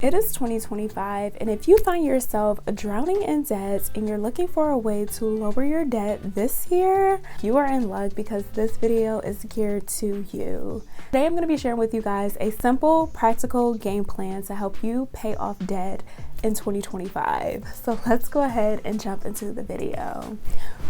It is 2025, and if you find yourself drowning in debt and you're looking for a way to lower your debt this year, you are in luck because this video is geared to you. Today I'm going to be sharing with you guys a simple, practical game plan to help you pay off debt in 2025. So let's go ahead and jump into the video.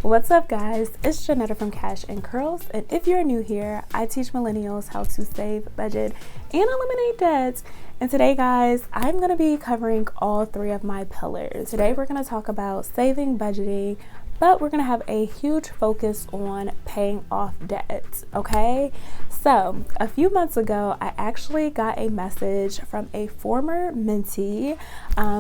What's up, guys? It's Jeanetta from Cash and Curls, and if you're new here, I teach millennials how to save, budget, and eliminate debts. And today, guys, I'm going to be covering all three of my pillars. Today we're going to talk about saving, budgeting, but we're going to have a huge focus on paying off debt, okay? So a few months ago, I actually got a message from a former mentee,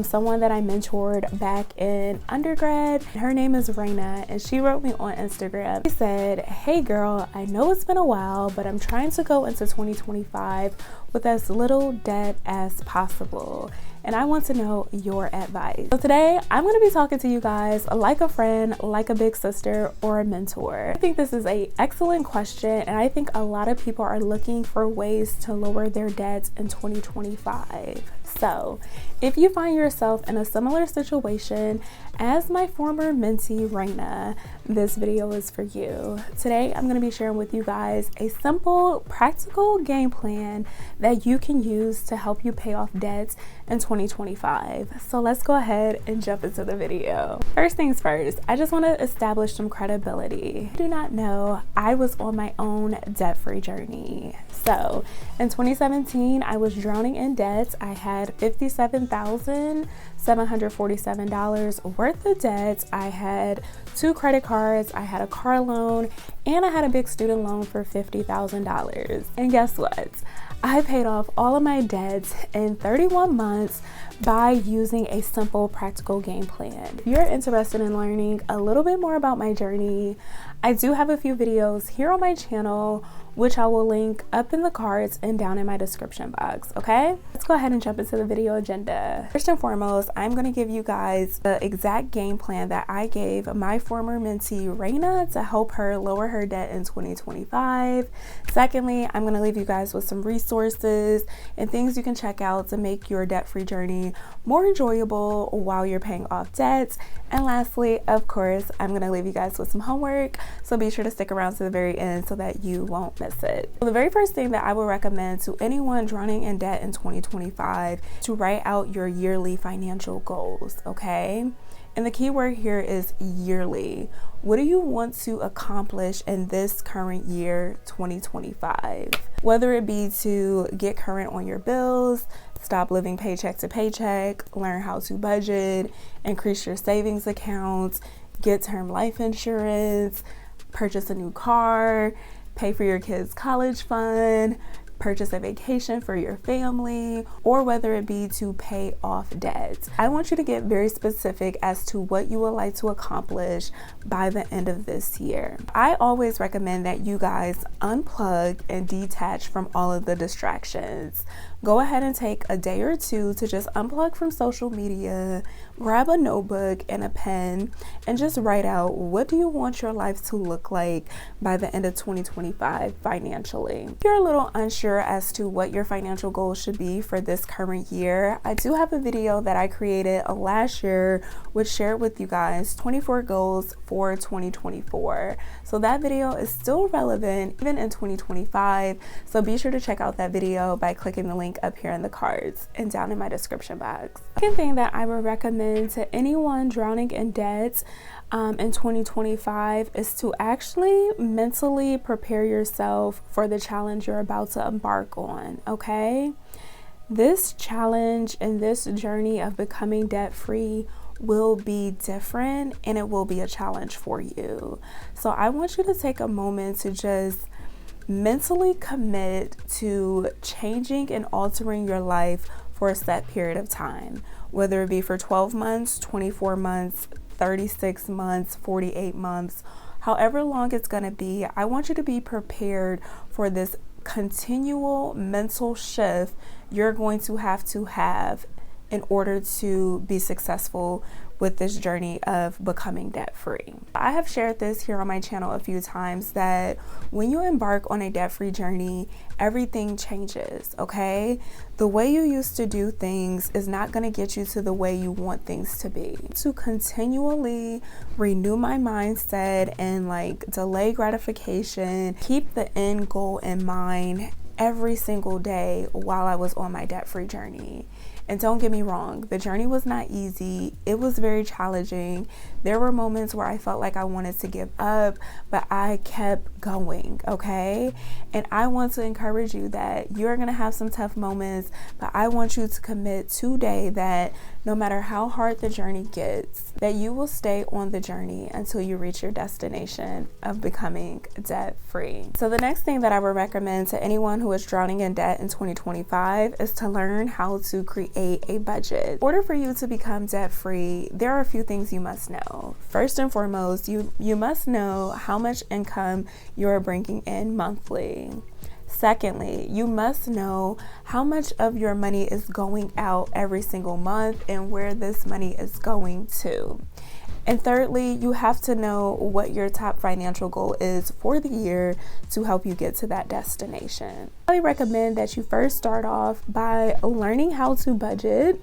someone that I mentored back in undergrad. Her name is Raina, and she wrote me on Instagram. She said, "Hey girl, I know it's been a while, but I'm trying to go into 2025 with as little debt as possible, and I want to know your advice." So today I'm going to be talking to you guys like a friend, like a big sister, or a mentor. I think this is an excellent question, and I think a lot of people are looking for ways to lower their debts in 2025. So if you find yourself in a similar situation as my former mentee Raina, this video is for you. Today I'm going to be sharing with you guys a simple, practical game plan that you can use to help you pay off debts in 2025. So let's go ahead and jump into the video. First things first, I just want to establish some credibility. If you do not know, I was on my own debt-free journey. So in 2017, I was drowning in debt. I had $57,747 worth of debt. I had 2 credit cards, I had a car loan, and I had a big student loan for $50,000. And guess what? I paid off all of my debts in 31 months by using a simple, practical game plan. If you're interested in learning a little bit more about my journey, I do have a few videos here on my channel, which I will link up in the cards and down in my description box, okay? Let's go ahead and jump into the video agenda. First and foremost, I'm gonna give you guys the exact game plan that I gave my former mentee, Raina, to help her lower her debt in 2025. Secondly, I'm gonna leave you guys with some resources and things you can check out to make your debt-free journey more enjoyable while you're paying off debts. And lastly, of course, I'm gonna leave you guys with some homework, so be sure to stick around to the very end so that you won't miss it. So the very first thing that I would recommend to anyone drowning in debt in 2025 to write out your yearly financial goals, okay? And the key word here is yearly. What do you want to accomplish in this current year, 2025? Whether it be to get current on your bills, stop living paycheck to paycheck, learn how to budget, increase your savings accounts, get term life insurance, purchase a new car, pay for your kids' college fund, purchase a vacation for your family, or whether it be to pay off debt. I want you to get very specific as to what you would like to accomplish by the end of this year. I always recommend that you guys unplug and detach from all of the distractions. Go ahead and take a day or two to just unplug from social media, grab a notebook and a pen, and just write out, what do you want your life to look like by the end of 2025 financially? If you're a little unsure as to what your financial goals should be for this current year, I do have a video that I created last year which shared with you guys 24 goals for 2024. So that video is still relevant even in 2025. So be sure to check out that video by clicking the link up here in the cards and down in my description box. Second thing that I would recommend to anyone drowning in debt in 2025 is to actually mentally prepare yourself for the challenge you're about to embark on, okay? This challenge and this journey of becoming debt-free will be different, and it will be a challenge for you. So I want you to take a moment to just mentally commit to changing and altering your life for a set period of time, whether it be for 12 months, 24 months, 36 months, 48 months, however long it's going to be. I want you to be prepared for this continual mental shift you're going to have in order to be successful with this journey of becoming debt-free. I have shared this here on my channel a few times that when you embark on a debt-free journey, everything changes, okay? The way you used to do things is not going to get you to the way you want things to be. To continually renew my mindset and like delay gratification, keep the end goal in mind every single day while I was on my debt-free journey. And don't get me wrong, the journey was not easy. It was very challenging. There were moments where I felt like I wanted to give up, but I kept going, okay? And I want to encourage you that you're gonna have some tough moments, but I want you to commit today that no matter how hard the journey gets, that you will stay on the journey until you reach your destination of becoming debt-free. So the next thing that I would recommend to anyone who is drowning in debt in 2025 is to learn how to create a budget. In order for you to become debt-free, there are a few things you must know. First and foremost, you must know how much income you are bringing in monthly. Secondly, you must know how much of your money is going out every single month and where this money is going to. And thirdly, you have to know what your top financial goal is for the year to help you get to that destination. I recommend that you first start off by learning how to budget,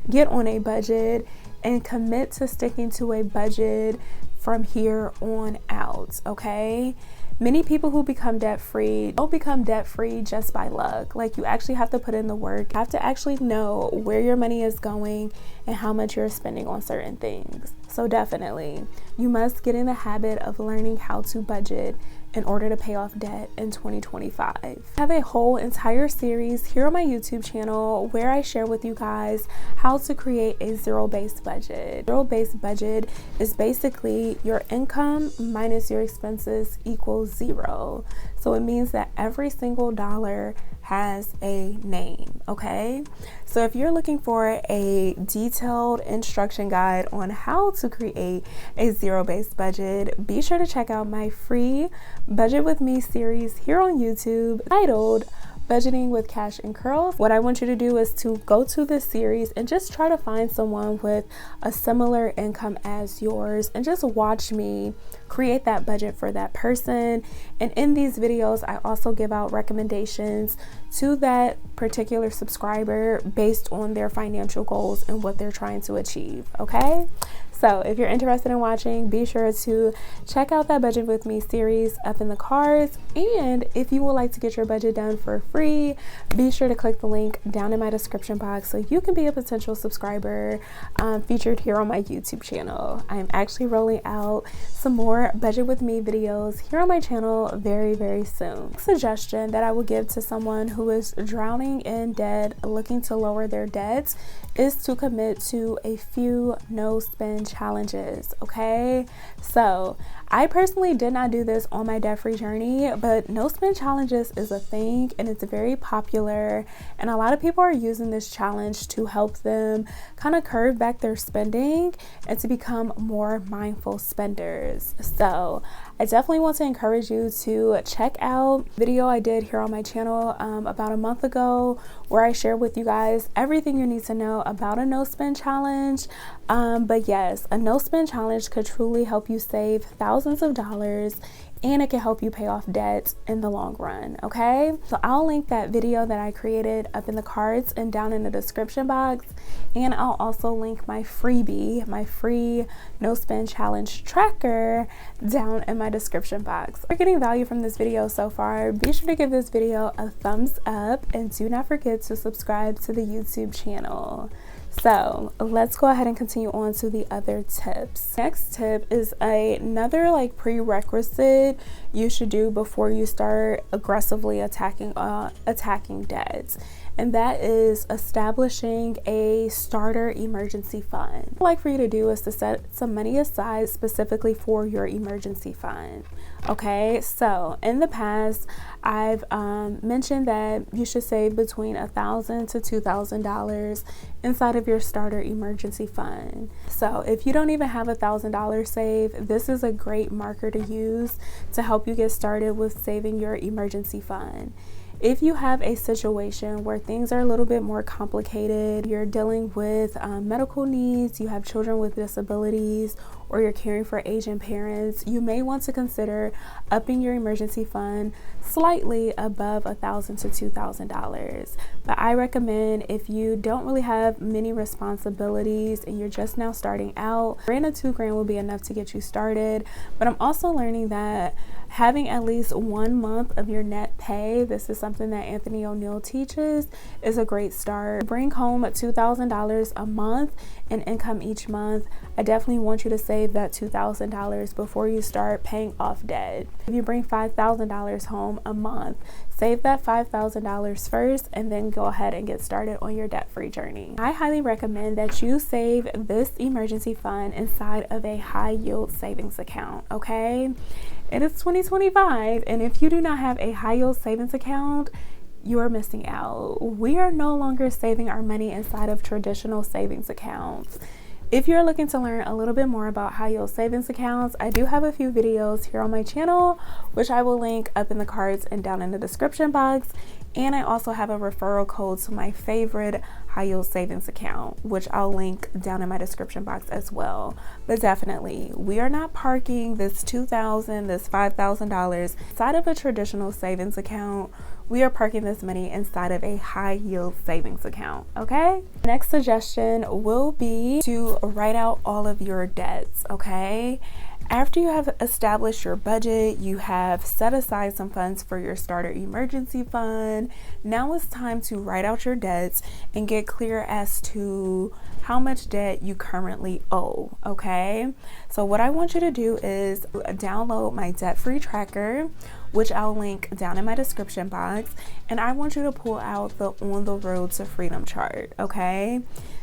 get on a budget, and commit to sticking to a budget from here on out, okay? Many people who become debt-free don't become debt-free just by luck. Like, you actually have to put in the work. You have to actually know where your money is going and how much you're spending on certain things. So definitely, you must get in the habit of learning how to budget in order to pay off debt in 2025. I have a whole entire series here on my YouTube channel where I share with you guys how to create a zero-based budget. Zero-based budget is basically your income minus your expenses equals zero. So it means that every single dollar has a name, okay? So if you're looking for a detailed instruction guide on how to create a zero-based budget, be sure to check out my free Budget With Me series here on YouTube titled Budgeting with Cash and Curls. What I want you to do is to go to this series and just try to find someone with a similar income as yours and just watch me create that budget for that person. And in these videos, I also give out recommendations to that particular subscriber based on their financial goals and what they're trying to achieve, okay? So if you're interested in watching, be sure to check out that Budget With Me series up in the cards. And if you would like to get your budget done for free, be sure to click the link down in my description box so you can be a potential subscriber featured here on my YouTube channel. I'm actually rolling out some more Budget With Me videos here on my channel very, very soon. Suggestion that I will give to someone who is drowning in debt, looking to lower their debts, is to commit to a few no-spend challenges, okay? So I personally did not do this on my debt-free journey, but no-spend challenges is a thing and it's very popular, and a lot of people are using this challenge to help them kind of curve back their spending and to become more mindful spenders. So I definitely want to encourage you to check out the video I did here on my channel about a month ago where I shared with you guys everything you need to know about a no-spend challenge. But yes, a no-spend challenge could truly help you save thousands of dollars, and it can help you pay off debt in the long run, okay? So I'll link that video that I created up in the cards and down in the description box, and I'll also link my freebie, my free no spend challenge tracker, down in my description box. If you're getting value from this video so far, be sure to give this video a thumbs up and do not forget to subscribe to the YouTube channel. So let's go ahead and continue on to the other tips. Next tip is another like prerequisite you should do before you start aggressively attacking debts, and that is establishing a starter emergency fund. What I'd like for you to do is to set some money aside specifically for your emergency fund. Okay, so in the past, I've mentioned that you should save between $1,000 to $2,000 inside of your starter emergency fund. So if you don't even have $1,000 saved, this is a great marker to use to help you get started with saving your emergency fund. If you have a situation where things are a little bit more complicated, you're dealing with medical needs, you have children with disabilities, or you're caring for aging parents, you may want to consider upping your emergency fund slightly above $1,000 to $2,000. But I recommend, if you don't really have many responsibilities and you're just now starting out, $1,000 to $2,000 will be enough to get you started. But I'm also learning that having at least 1 month of your net pay, this is something that Anthony O'Neill teaches, is a great start. Bring home $2,000 a month in income each month. I definitely want you to save that $2,000 before you start paying off debt. If you bring $5,000 home a month, save that $5,000 first and then go ahead and get started on your debt-free journey. I highly recommend that you save this emergency fund inside of a high yield savings account, okay? It is 2025, and if you do not have a high yield savings account, you are missing out. We are no longer saving our money inside of traditional savings accounts. If you're looking to learn a little bit more about high yield savings accounts, I do have a few videos here on my channel, which I will link up in the cards and down in the description box. And I also have a referral code to my favorite high yield savings account, which I'll link down in my description box as well. But definitely, we are not parking this $2,000, this $5,000 inside of a traditional savings account. We are parking this money inside of a high yield savings account, okay? Next suggestion will be to write out all of your debts, okay? After you have established your budget, you have set aside some funds for your starter emergency fund. Now it's time to write out your debts and get clear as to how much debt you currently owe, okay? So what I want you to do is download my debt-free tracker, which I'll link down in my description box, and I want you to pull out the On the Road to Freedom chart, okay?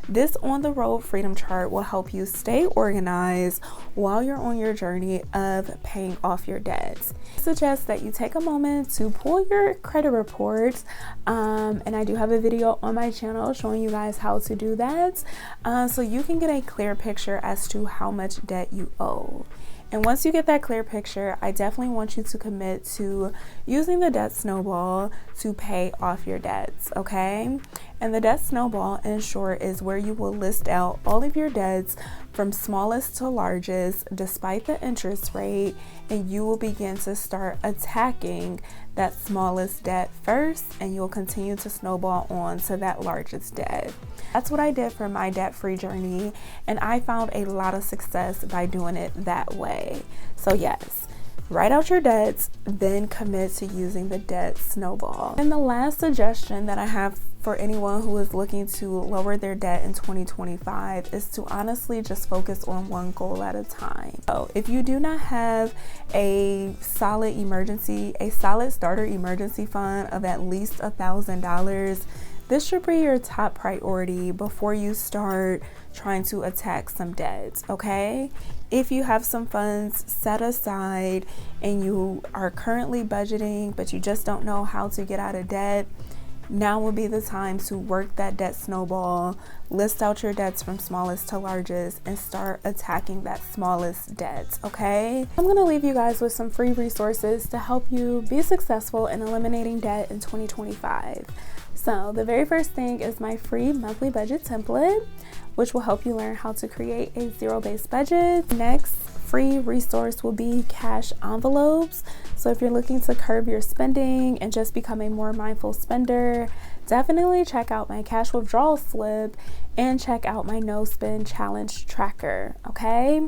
This On the Road Freedom chart will help you stay organized while you're on your journey of paying off your debts. I suggest that you take a moment to pull your credit reports, and I do have a video on my channel showing you guys how to do that, so you can get a clear picture as to how much debt you owe. And once you get that clear picture, I definitely want you to commit to using the debt snowball to pay off your debts, okay? And the debt snowball, in short, is where you will list out all of your debts from smallest to largest, despite the interest rate, and you will begin to start attacking that smallest debt first, and you'll continue to snowball on to that largest debt. That's what I did for my debt-free journey, and I found a lot of success by doing it that way. So yes, write out your debts, then commit to using the debt snowball. And the last suggestion that I have for anyone who is looking to lower their debt in 2025 is to honestly just focus on one goal at a time. So if you do not have a solid starter emergency fund of at least $1,000, this should be your top priority before you start trying to attack some debts, okay? If you have some funds set aside and you are currently budgeting, but you just don't know how to get out of debt, now will be the time to work that debt snowball, list out your debts from smallest to largest, and start attacking that smallest debt, okay? I'm gonna leave you guys with some free resources to help you be successful in eliminating debt in 2025. So the very first thing is my free monthly budget template, which will help you learn how to create a zero-based budget. Next free resource will be cash envelopes. So if you're looking to curb your spending and just become a more mindful spender, definitely check out my cash withdrawal slip and check out my no spend challenge tracker, okay?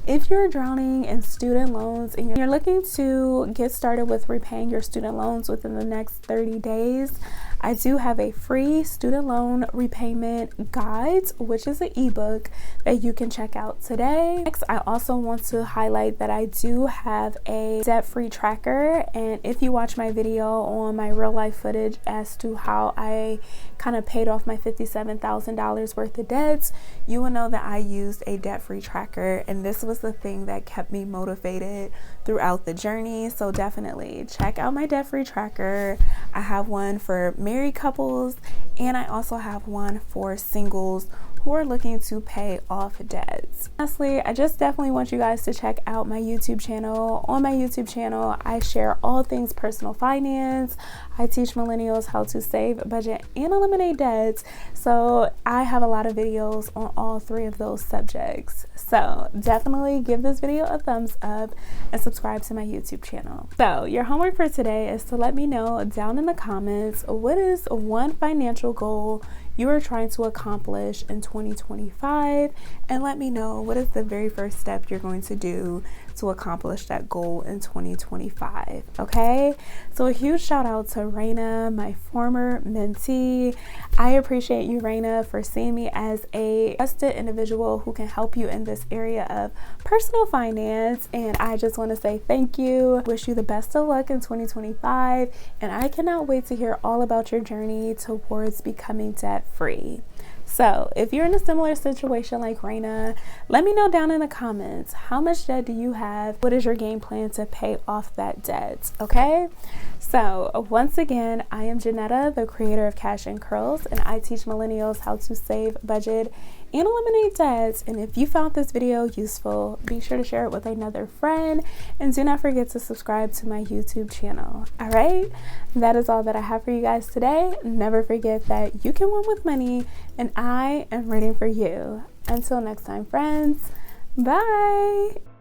If you're drowning in student loans and you're looking to get started with repaying your student loans within the next 30 days, I do have a free student loan repayment guide, which is an ebook that you can check out today. Next, I also want to highlight that I do have a debt-free tracker, and if you watch my video on my real life footage as to how I kind of paid off my $57,000 worth of debts, you will know that I used a debt-free tracker, and this was the thing that kept me motivated throughout the journey. So definitely check out my debt-free tracker. I have one for married couples, and I also have one for singles who are looking to pay off debts. Lastly, I just definitely want you guys to check out my YouTube channel. On my YouTube channel, I share all things personal finance. I teach millennials how to save, budget, and eliminate debts. So I have a lot of videos on all three of those subjects. So definitely give this video a thumbs up and subscribe to my YouTube channel. So your homework for today is to let me know down in the comments, what is one financial goal you are trying to accomplish in 2025, and let me know what is the very first step you're going to do to accomplish that goal in 2025. Okay, so a huge shout out to Raina, my former mentee. I appreciate you, Raina, for seeing me as a trusted individual who can help you in this area of personal finance, and I just want to say thank you. Wish you the best of luck in 2025, and I cannot wait to hear all about your journey towards becoming debt free. So if you're in a similar situation like Raina, let me know down in the comments, how much debt do you have? What is your game plan to pay off that debt? Okay, so once again, I am Jeanetta, the creator of Cash and Curls, and I teach millennials how to save, budget, and eliminate debts. And if you found this video useful, be sure to share it with another friend, and do not forget to subscribe to my YouTube channel. All right, that is all that I have for you guys today. Never forget that you can win with money, and I am rooting for you. Until next time, friends, bye.